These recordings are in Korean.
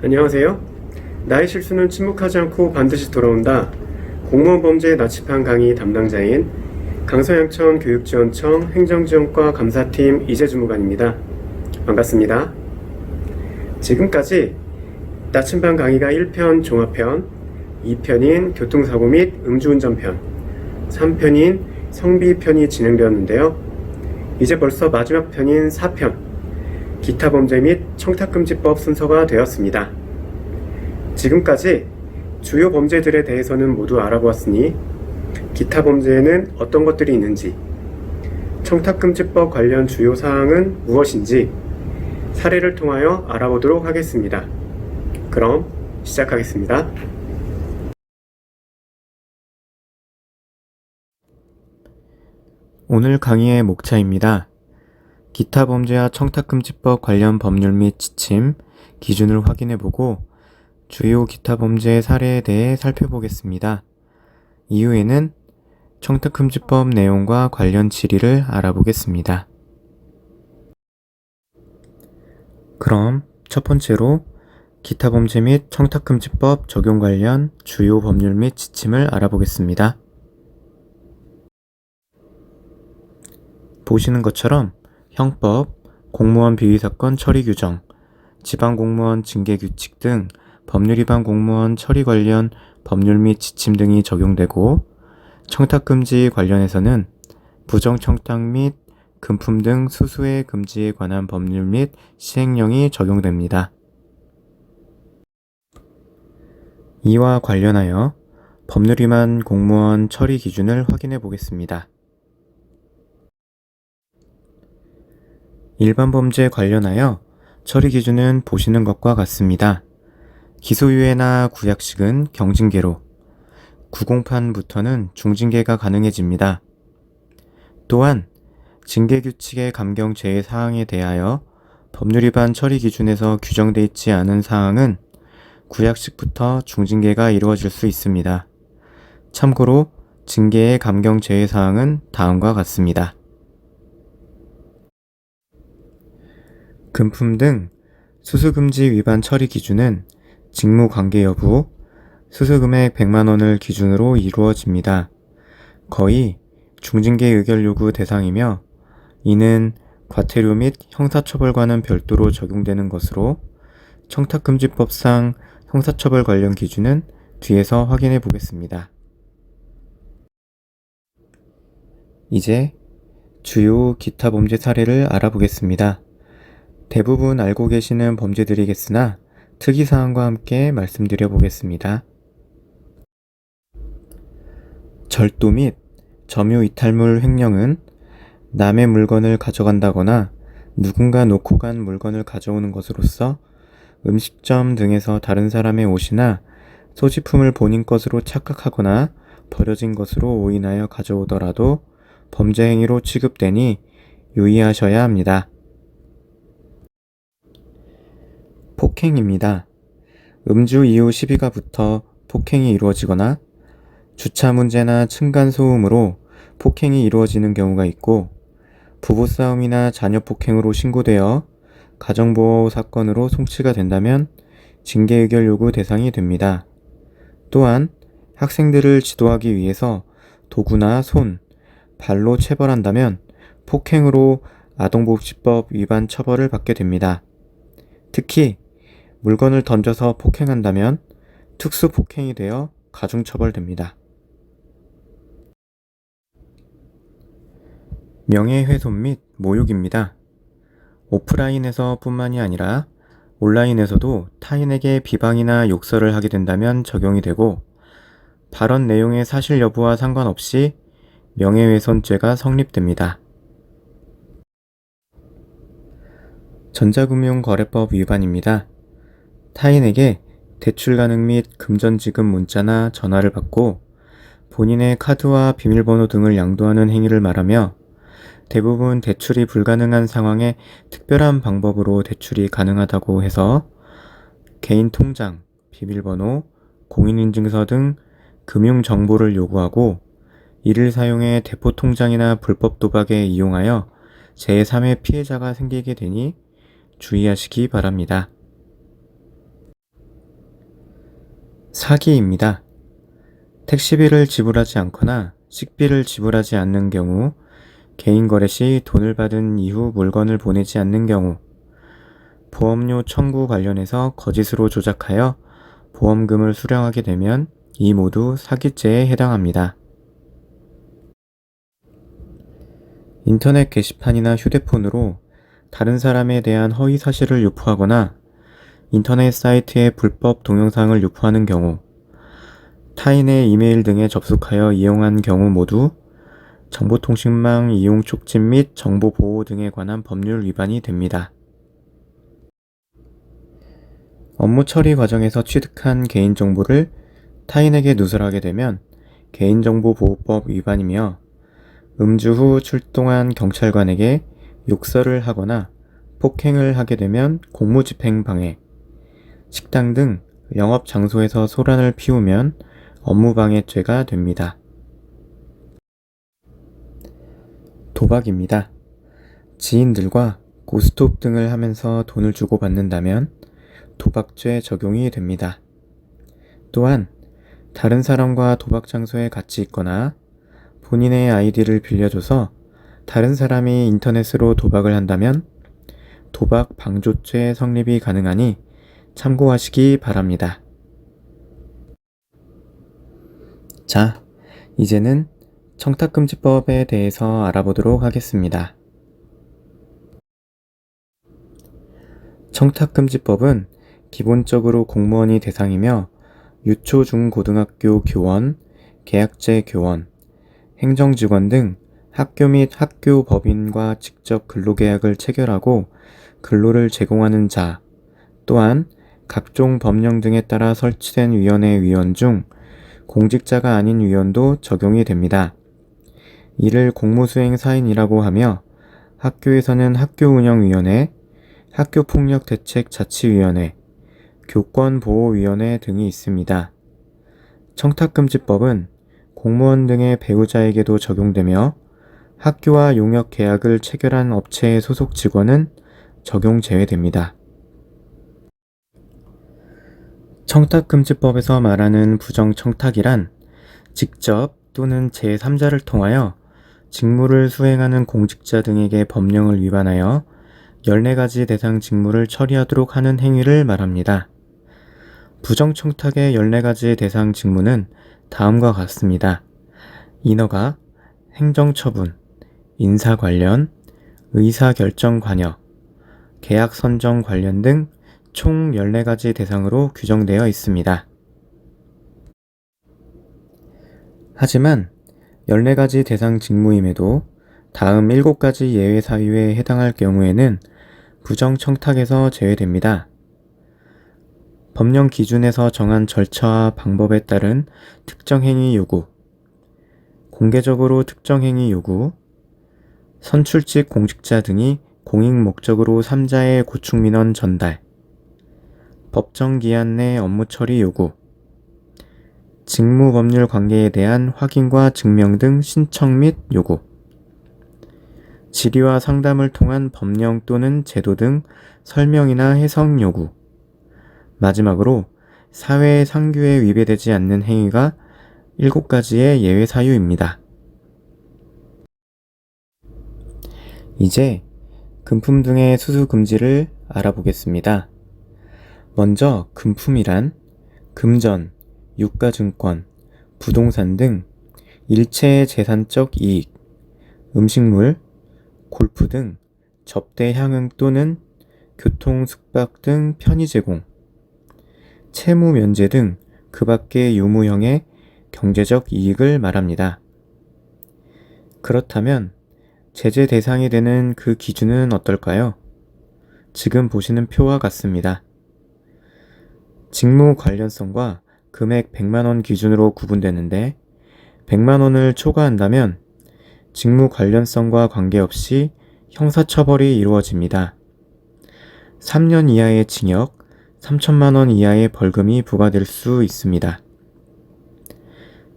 안녕하세요. 나의 실수는 침묵하지 않고 반드시 돌아온다. 공무원 범죄 나치판 강의 담당자인 강서양천 교육지원청 행정지원과 감사팀 이재주무관입니다. 반갑습니다. 지금까지 나침반 강의가 1편 종합편, 2편인 교통사고 및 음주운전편, 3편인 성비편이 진행되었는데요. 이제 벌써 마지막 편인 4편, 기타 범죄 및 청탁금지법 순서가 되었습니다. 지금까지 주요 범죄들에 대해서는 모두 알아보았으니 기타 범죄에는 어떤 것들이 있는지, 청탁금지법 관련 주요 사항은 무엇인지 사례를 통하여 알아보도록 하겠습니다. 그럼 시작하겠습니다. 오늘 강의의 목차입니다. 기타 범죄와 청탁금지법 관련 법률 및 지침, 기준을 확인해보고 주요 기타 범죄의 사례에 대해 살펴보겠습니다. 이후에는 청탁금지법 내용과 관련 질의를 알아보겠습니다. 그럼 첫 번째로 기타 범죄 및 청탁금지법 적용 관련 주요 법률 및 지침을 알아보겠습니다. 보시는 것처럼 형법, 공무원 비위사건 처리 규정, 지방공무원 징계규칙 등 법률 위반 공무원 처리 관련 법률 및 지침 등이 적용되고, 청탁금지 관련해서는 부정청탁 및 금품 등 수수의 금지에 관한 법률 및 시행령이 적용됩니다. 이와 관련하여 법률 위반 공무원 처리 기준을 확인해 보겠습니다. 일반 범죄 관련하여 처리 기준은 보시는 것과 같습니다. 기소유예나 구약식은 경징계로, 구공판부터는 중징계가 가능해집니다. 또한 징계규칙의 감경 제외 사항에 대하여 법률 위반 처리 기준에서 규정되어 있지 않은 사항은 구약식부터 중징계가 이루어질 수 있습니다. 참고로 징계의 감경 제외 사항은 다음과 같습니다. 금품 등 수수금지 위반 처리 기준은 직무관계 여부, 수수금액 100만원을 기준으로 이루어집니다. 거의 중징계 의결 요구 대상이며 이는 과태료 및 형사처벌과는 별도로 적용되는 것으로 청탁금지법상 형사처벌 관련 기준은 뒤에서 확인해 보겠습니다. 이제 주요 기타 범죄 사례를 알아보겠습니다. 대부분 알고 계시는 범죄들이겠으나 특이사항과 함께 말씀드려 보겠습니다. 절도 및 점유이탈물 횡령은 남의 물건을 가져간다거나 누군가 놓고 간 물건을 가져오는 것으로서 음식점 등에서 다른 사람의 옷이나 소지품을 본인 것으로 착각하거나 버려진 것으로 오인하여 가져오더라도 범죄 행위로 취급되니 유의하셔야 합니다. 폭행입니다. 음주 이후 시비가 붙어 폭행이 이루어지거나 주차 문제나 층간소음으로 폭행이 이루어지는 경우가 있고, 부부싸움이나 자녀 폭행으로 신고되어 가정보호 사건으로 송치가 된다면 징계의결 요구 대상이 됩니다. 또한 학생들을 지도하기 위해서 도구나 손, 발로 체벌한다면 폭행으로 아동복지법 위반 처벌을 받게 됩니다. 특히 물건을 던져서 폭행한다면 특수폭행이 되어 가중처벌됩니다. 명예훼손 및 모욕입니다. 오프라인에서 뿐만이 아니라 온라인에서도 타인에게 비방이나 욕설을 하게 된다면 적용이 되고, 발언 내용의 사실 여부와 상관없이 명예훼손죄가 성립됩니다. 전자금융거래법 위반입니다. 타인에게 대출 가능 및 금전지급 문자나 전화를 받고 본인의 카드와 비밀번호 등을 양도하는 행위를 말하며 대부분 대출이 불가능한 상황에 특별한 방법으로 대출이 가능하다고 해서 개인 통장, 비밀번호, 공인인증서 등 금융정보를 요구하고 이를 사용해 대포통장이나 불법 도박에 이용하여 제3의 피해자가 생기게 되니 주의하시기 바랍니다. 사기입니다. 택시비를 지불하지 않거나 식비를 지불하지 않는 경우, 개인 거래 시 돈을 받은 이후 물건을 보내지 않는 경우, 보험료 청구 관련해서 거짓으로 조작하여 보험금을 수령하게 되면 이 모두 사기죄에 해당합니다. 인터넷 게시판이나 휴대폰으로 다른 사람에 대한 허위 사실을 유포하거나 인터넷 사이트에 불법 동영상을 유포하는 경우, 타인의 이메일 등에 접속하여 이용한 경우 모두 정보통신망 이용 촉진 및 정보보호 등에 관한 법률 위반이 됩니다. 업무 처리 과정에서 취득한 개인정보를 타인에게 누설하게 되면 개인정보보호법 위반이며 음주 후 출동한 경찰관에게 욕설을 하거나 폭행을 하게 되면 공무집행 방해, 식당 등 영업 장소에서 소란을 피우면 업무방해죄가 됩니다. 도박입니다. 지인들과 고스톱 등을 하면서 돈을 주고받는다면 도박죄 적용이 됩니다. 또한 다른 사람과 도박 장소에 같이 있거나 본인의 아이디를 빌려줘서 다른 사람이 인터넷으로 도박을 한다면 도박 방조죄 성립이 가능하니 참고하시기 바랍니다. 자, 이제는 청탁금지법에 대해서 알아보도록 하겠습니다. 청탁금지법은 기본적으로 공무원이 대상이며 유초, 중, 고등학교 교원, 계약제 교원, 행정직원 등 학교 및 학교 법인과 직접 근로계약을 체결하고 근로를 제공하는 자, 또한 각종 법령 등에 따라 설치된 위원회 위원 중 공직자가 아닌 위원도 적용이 됩니다. 이를 공무수행 사인이라고 하며 학교에서는 학교운영위원회, 학교폭력대책자치위원회, 교권보호위원회 등이 있습니다. 청탁금지법은 공무원 등의 배우자에게도 적용되며 학교와 용역 계약을 체결한 업체의 소속 직원은 적용 제외됩니다. 청탁금지법에서 말하는 부정청탁이란 직접 또는 제3자를 통하여 직무를 수행하는 공직자 등에게 법령을 위반하여 14가지 대상 직무를 처리하도록 하는 행위를 말합니다. 부정청탁의 14가지 대상 직무는 다음과 같습니다. 인허가, 행정처분, 인사관련, 의사결정 관여, 계약 선정 관련 등 총 14가지 대상으로 규정되어 있습니다. 하지만 14가지 대상 직무임에도 다음 7가지 예외 사유에 해당할 경우에는 부정청탁에서 제외됩니다. 법령 기준에서 정한 절차와 방법에 따른 특정 행위 요구, 공개적으로 특정 행위 요구, 선출직 공직자 등이 공익 목적으로 3자의 고충민원 전달, 법정 기한 내 업무 처리 요구, 직무 법률 관계에 대한 확인과 증명 등 신청 및 요구, 질의와 상담을 통한 법령 또는 제도 등 설명이나 해석 요구, 마지막으로 사회의 상규에 위배되지 않는 행위가 7가지의 예외 사유입니다. 이제 금품 등의 수수 금지를 알아보겠습니다. 먼저 금품이란 금전, 유가증권, 부동산 등 일체의 재산적 이익, 음식물, 골프 등 접대 향응 또는 교통, 숙박 등 편의 제공, 채무 면제 등 그 밖의 유무형의 경제적 이익을 말합니다. 그렇다면 제재 대상이 되는 그 기준은 어떨까요? 지금 보시는 표와 같습니다. 직무 관련성과 금액 100만원 기준으로 구분되는데 100만원을 초과한다면 직무 관련성과 관계없이 형사처벌이 이루어집니다. 3년 이하의 징역, 3천만원 이하의 벌금이 부과될 수 있습니다.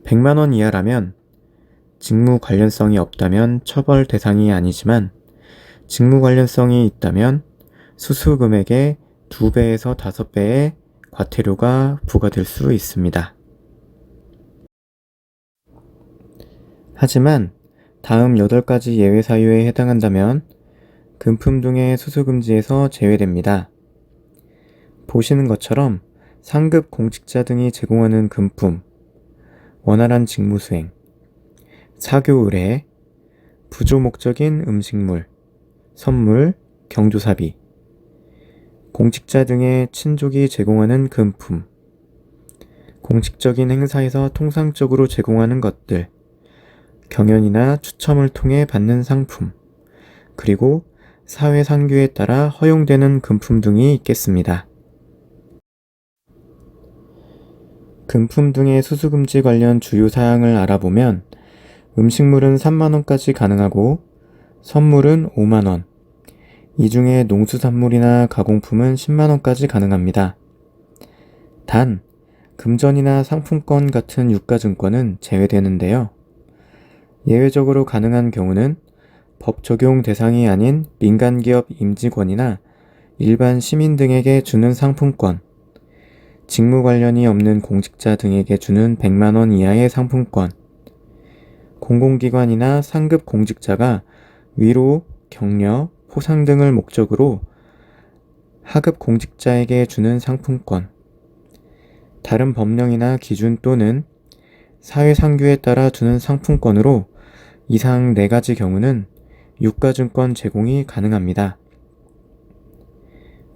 100만원 이하라면 직무 관련성이 없다면 처벌 대상이 아니지만 직무 관련성이 있다면 수수 금액의 2배에서 5배의 과태료가 부과될 수 있습니다. 하지만 다음 8가지 예외 사유에 해당한다면 금품 등의 수수금지에서 제외됩니다. 보시는 것처럼 상급 공직자 등이 제공하는 금품, 원활한 직무수행, 사교 의뢰, 부조 목적인 음식물, 선물, 경조사비, 공직자 등의 친족이 제공하는 금품, 공식적인 행사에서 통상적으로 제공하는 것들, 경연이나 추첨을 통해 받는 상품, 그리고 사회 상규에 따라 허용되는 금품 등이 있겠습니다. 금품 등의 수수금지 관련 주요 사항을 알아보면 음식물은 3만원까지 가능하고 선물은 5만원, 이 중에 농수산물이나 가공품은 10만원까지 가능합니다. 단, 금전이나 상품권 같은 유가증권은 제외되는데요. 예외적으로 가능한 경우는 법 적용 대상이 아닌 민간기업 임직원이나 일반 시민 등에게 주는 상품권, 직무 관련이 없는 공직자 등에게 주는 100만원 이하의 상품권, 공공기관이나 상급 공직자가 위로, 격려, 포상 등을 목적으로 하급 공직자에게 주는 상품권, 다른 법령이나 기준 또는 사회상규에 따라 주는 상품권으로 이상 4가지 경우는 유가증권 제공이 가능합니다.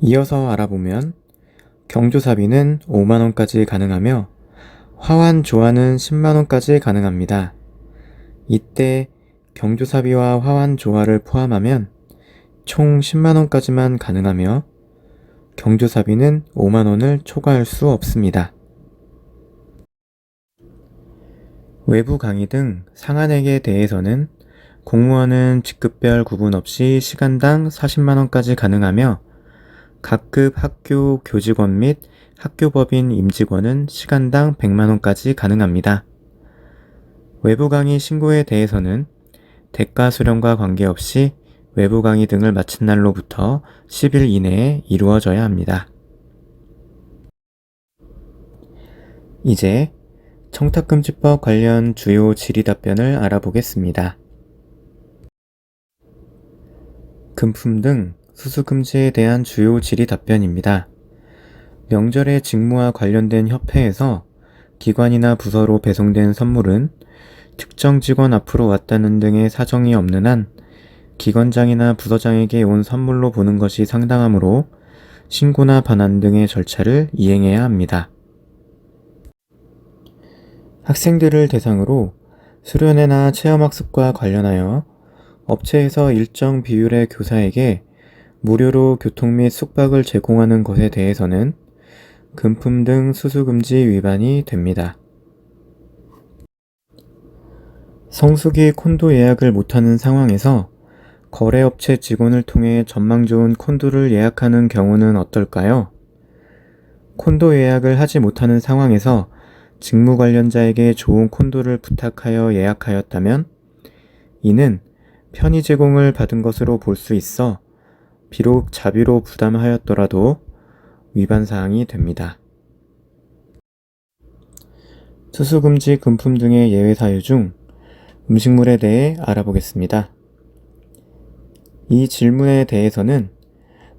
이어서 알아보면 경조사비는 5만원까지 가능하며 화환조화는 10만원까지 가능합니다. 이때 경조사비와 화환조화를 포함하면 총 10만원까지만 가능하며 경조사비는 5만원을 초과할 수 없습니다. 외부 강의 등 상한액에 대해서는 공무원은 직급별 구분 없이 시간당 40만원까지 가능하며 각급 학교 교직원 및 학교법인 임직원은 시간당 100만원까지 가능합니다. 외부 강의 신고에 대해서는 대가 수령과 관계없이 외부 강의 등을 마친 날로부터 10일 이내에 이루어져야 합니다. 이제 청탁금지법 관련 주요 질의 답변을 알아보겠습니다. 금품 등 수수금지에 대한 주요 질의 답변입니다. 명절의 직무와 관련된 협회에서 기관이나 부서로 배송된 선물은 특정 직원 앞으로 왔다는 등의 사정이 없는 한 기관장이나 부서장에게 온 선물로 보는 것이 상당하므로 신고나 반환 등의 절차를 이행해야 합니다. 학생들을 대상으로 수련회나 체험학습과 관련하여 업체에서 일정 비율의 교사에게 무료로 교통 및 숙박을 제공하는 것에 대해서는 금품 등 수수금지 위반이 됩니다. 성수기 콘도 예약을 못하는 상황에서 거래업체 직원을 통해 전망 좋은 콘도를 예약하는 경우는 어떨까요? 콘도 예약을 하지 못하는 상황에서 직무 관련자에게 좋은 콘도를 부탁하여 예약하였다면 이는 편의 제공을 받은 것으로 볼 수 있어 비록 자비로 부담하였더라도 위반 사항이 됩니다. 수수금지 금품 등의 예외 사유 중 음식물에 대해 알아보겠습니다. 이 질문에 대해서는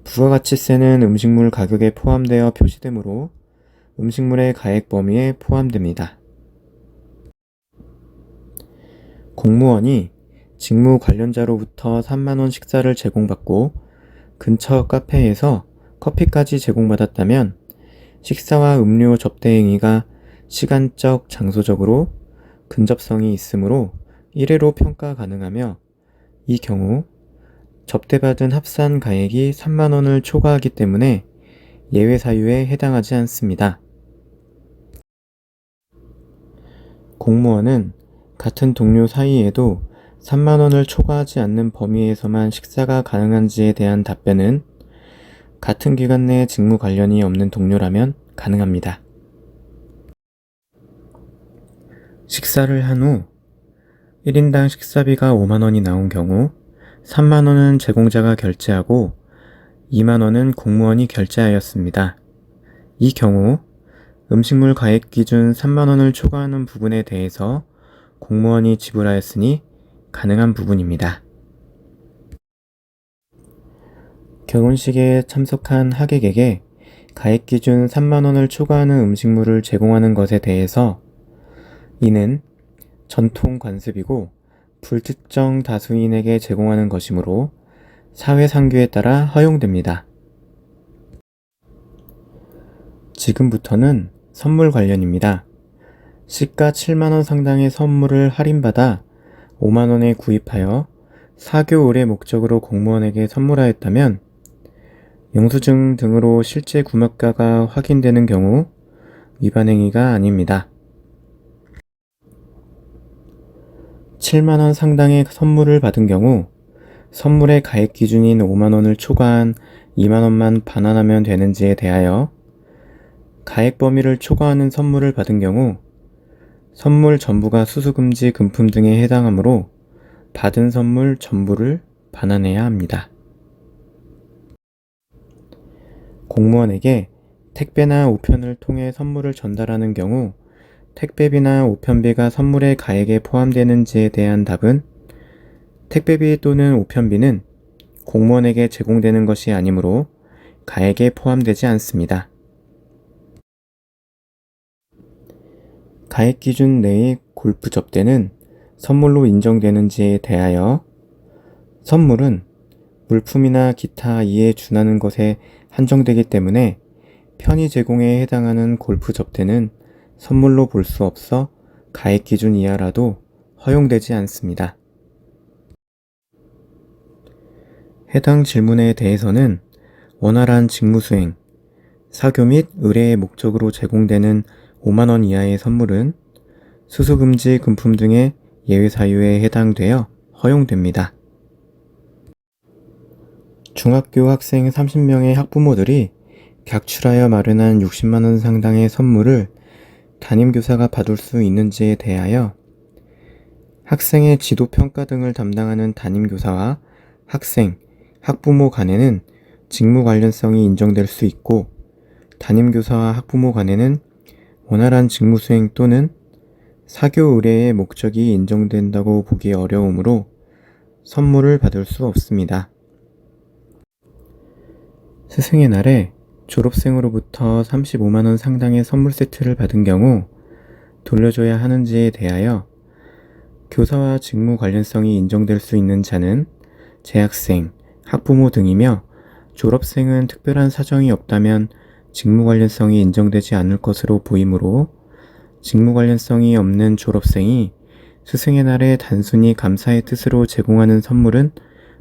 부가가치세는 음식물 가격에 포함되어 표시되므로 음식물의 가액 범위에 포함됩니다. 공무원이 직무 관련자로부터 3만원 식사를 제공받고 근처 카페에서 커피까지 제공받았다면 식사와 음료 접대 행위가 시간적, 장소적으로 근접성이 있으므로 1회로 평가 가능하며 이 경우 접대받은 합산 가액이 3만원을 초과하기 때문에 예외 사유에 해당하지 않습니다. 공무원은 같은 동료 사이에도 3만원을 초과하지 않는 범위에서만 식사가 가능한지에 대한 답변은 같은 기관 내 직무 관련이 없는 동료라면 가능합니다. 식사를 한 후 1인당 식사비가 5만원이 나온 경우 3만원은 제공자가 결제하고 2만원은 공무원이 결제하였습니다. 이 경우 음식물 가액 기준 3만 원을 초과하는 부분에 대해서 공무원이 지불하였으니 가능한 부분입니다. 결혼식에 참석한 하객에게 가액 기준 3만 원을 초과하는 음식물을 제공하는 것에 대해서 이는 전통 관습이고 불특정 다수인에게 제공하는 것이므로 사회상규에 따라 허용됩니다. 지금부터는 선물 관련입니다. 시가 7만 원 상당의 선물을 할인받아 5만 원에 구입하여 사교 의뢰 목적으로 공무원에게 선물하였다면 영수증 등으로 실제 구매가가 확인되는 경우 위반 행위가 아닙니다. 7만 원 상당의 선물을 받은 경우 선물의 가액 기준인 5만 원을 초과한 2만 원만 반환하면 되는지에 대하여 가액 범위를 초과하는 선물을 받은 경우 선물 전부가 수수금지 금품 등에 해당하므로 받은 선물 전부를 반환해야 합니다. 공무원에게 택배나 우편을 통해 선물을 전달하는 경우 택배비나 우편비가 선물의 가액에 포함되는지에 대한 답은 택배비 또는 우편비는 공무원에게 제공되는 것이 아니므로 가액에 포함되지 않습니다. 가액 기준 내의 골프 접대는 선물로 인정되는지에 대하여 선물은 물품이나 기타 이에 준하는 것에 한정되기 때문에 편의 제공에 해당하는 골프 접대는 선물로 볼 수 없어 가액 기준 이하라도 허용되지 않습니다. 해당 질문에 대해서는 원활한 직무수행, 사교 및 의뢰의 목적으로 제공되는 5만 원 이하의 선물은 수수금지 금품 등의 예외 사유에 해당되어 허용됩니다. 중학교 학생 30명의 학부모들이 객출하여 마련한 60만 원 상당의 선물을 담임교사가 받을 수 있는지에 대하여 학생의 지도평가 등을 담당하는 담임교사와 학생, 학부모 간에는 직무 관련성이 인정될 수 있고 담임교사와 학부모 간에는 원활한 직무수행 또는 사교 의뢰의 목적이 인정된다고 보기 어려우므로 선물을 받을 수 없습니다. 스승의 날에 졸업생으로부터 35만 원 상당의 선물 세트를 받은 경우 돌려줘야 하는지에 대하여 교사와 직무 관련성이 인정될 수 있는 자는 재학생, 학부모 등이며 졸업생은 특별한 사정이 없다면 직무 관련성이 인정되지 않을 것으로 보이므로 직무 관련성이 없는 졸업생이 스승의 날에 단순히 감사의 뜻으로 제공하는 선물은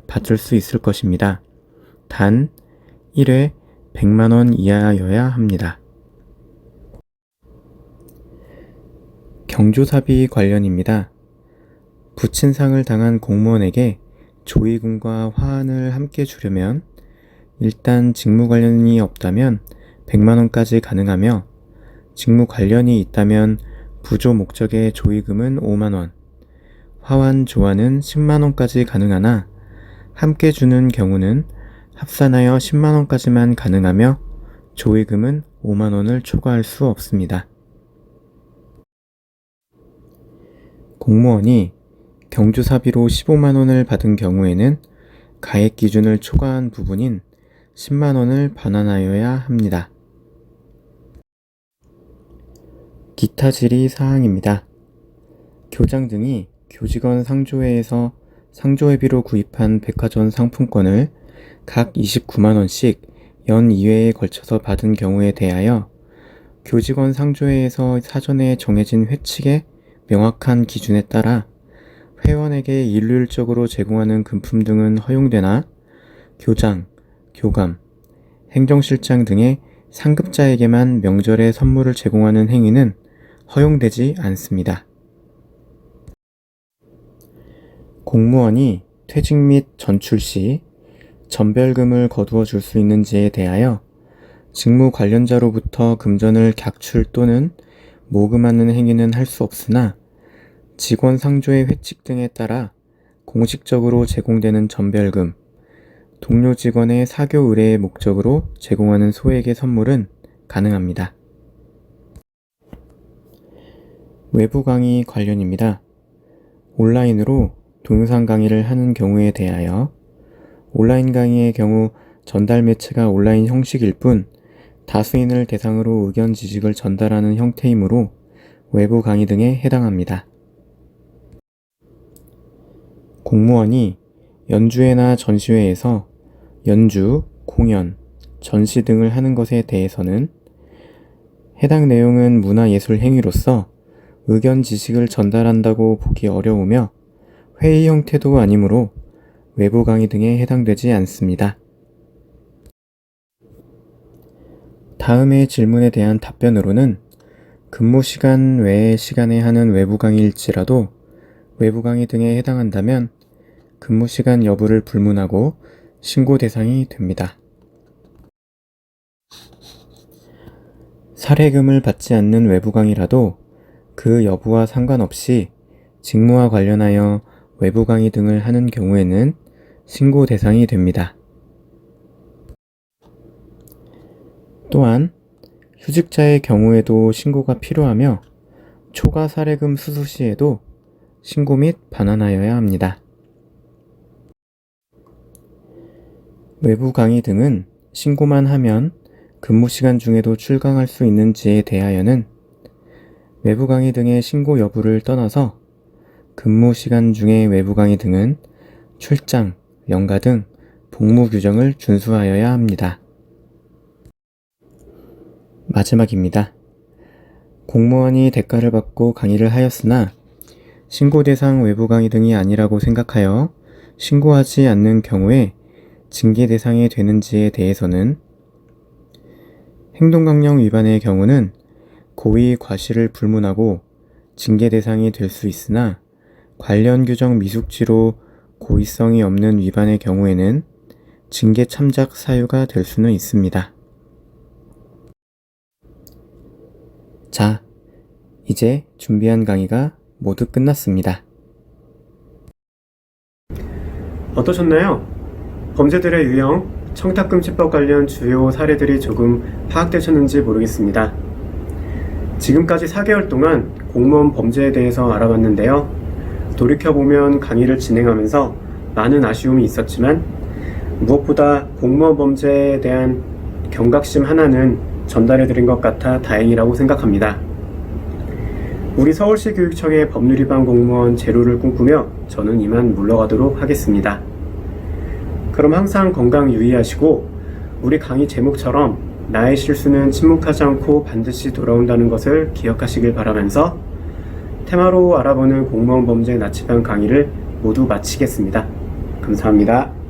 받을 수 있을 것입니다. 단 1회 100만 원 이하여야 합니다. 경조사비 관련입니다. 부친상을 당한 공무원에게 조의금과 화환을 함께 주려면 일단 직무 관련이 없다면 100만 원까지 가능하며 직무 관련이 있다면 부조 목적의 조의금은 5만 원, 화환 조환은 10만 원까지 가능하나 함께 주는 경우는 합산하여 10만 원까지만 가능하며 조의금은 5만 원을 초과할 수 없습니다. 공무원이 경조사비로 15만 원을 받은 경우에는 가액 기준을 초과한 부분인 10만 원을 반환하여야 합니다. 기타 질의 사항입니다. 교장 등이 교직원 상조회에서 상조회비로 구입한 백화점 상품권을 각 29만 원씩 연 2회에 걸쳐서 받은 경우에 대하여 교직원 상조회에서 사전에 정해진 회칙의 명확한 기준에 따라 회원에게 일률적으로 제공하는 금품 등은 허용되나 교장, 교감, 행정실장 등의 상급자에게만 명절에 선물을 제공하는 행위는 허용되지 않습니다. 공무원이 퇴직 및 전출 시 전별금을 거두어 줄 수 있는지에 대하여 직무 관련자로부터 금전을 객출 또는 모금하는 행위는 할 수 없으나 직원 상조의 회칙 등에 따라 공식적으로 제공되는 전별금, 동료 직원의 사교 의뢰의 목적으로 제공하는 소액의 선물은 가능합니다. 외부 강의 관련입니다. 온라인으로 동영상 강의를 하는 경우에 대하여 온라인 강의의 경우 전달 매체가 온라인 형식일 뿐 다수인을 대상으로 의견 지식을 전달하는 형태이므로 외부 강의 등에 해당합니다. 공무원이 연주회나 전시회에서 연주, 공연, 전시 등을 하는 것에 대해서는 해당 내용은 문화예술 행위로서 의견 지식을 전달한다고 보기 어려우며 회의 형태도 아니므로 외부 강의 등에 해당되지 않습니다. 다음의 질문에 대한 답변으로는 근무 시간 외의 시간에 하는 외부 강의일지라도 외부 강의 등에 해당한다면 근무 시간 여부를 불문하고 신고 대상이 됩니다. 사례금을 받지 않는 외부 강의라도 그 여부와 상관없이 직무와 관련하여 외부 강의 등을 하는 경우에는 신고 대상이 됩니다. 또한 휴직자의 경우에도 신고가 필요하며 초과 사례금 수수 시에도 신고 및 반환하여야 합니다. 외부 강의 등은 신고만 하면 근무 시간 중에도 출강할 수 있는지에 대하여는 외부 강의 등의 신고 여부를 떠나서 근무 시간 중의 외부 강의 등은 출장, 연가 등 복무 규정을 준수하여야 합니다. 마지막입니다. 공무원이 대가를 받고 강의를 하였으나 신고 대상 외부 강의 등이 아니라고 생각하여 신고하지 않는 경우에 징계 대상이 되는지에 대해서는 행동강령 위반의 경우는 고의 과실을 불문하고 징계 대상이 될 수 있으나 관련 규정 미숙지로 고의성이 없는 위반의 경우에는 징계 참작 사유가 될 수는 있습니다. 자, 이제 준비한 강의가 모두 끝났습니다. 어떠셨나요? 범죄들의 유형, 청탁금지법 관련 주요 사례들이 조금 파악되셨는지 모르겠습니다. 지금까지 4개월 동안 공무원 범죄에 대해서 알아봤는데요. 돌이켜보면 강의를 진행하면서 많은 아쉬움이 있었지만 무엇보다 공무원 범죄에 대한 경각심 하나는 전달해드린 것 같아 다행이라고 생각합니다. 우리 서울시 교육청의 법률위반 공무원 제로를 꿈꾸며 저는 이만 물러가도록 하겠습니다. 그럼 항상 건강 유의하시고 우리 강의 제목처럼 나의 실수는 침묵하지 않고 반드시 돌아온다는 것을 기억하시길 바라면서 테마로 알아보는 공무원 범죄 나치반 강의를 모두 마치겠습니다. 감사합니다.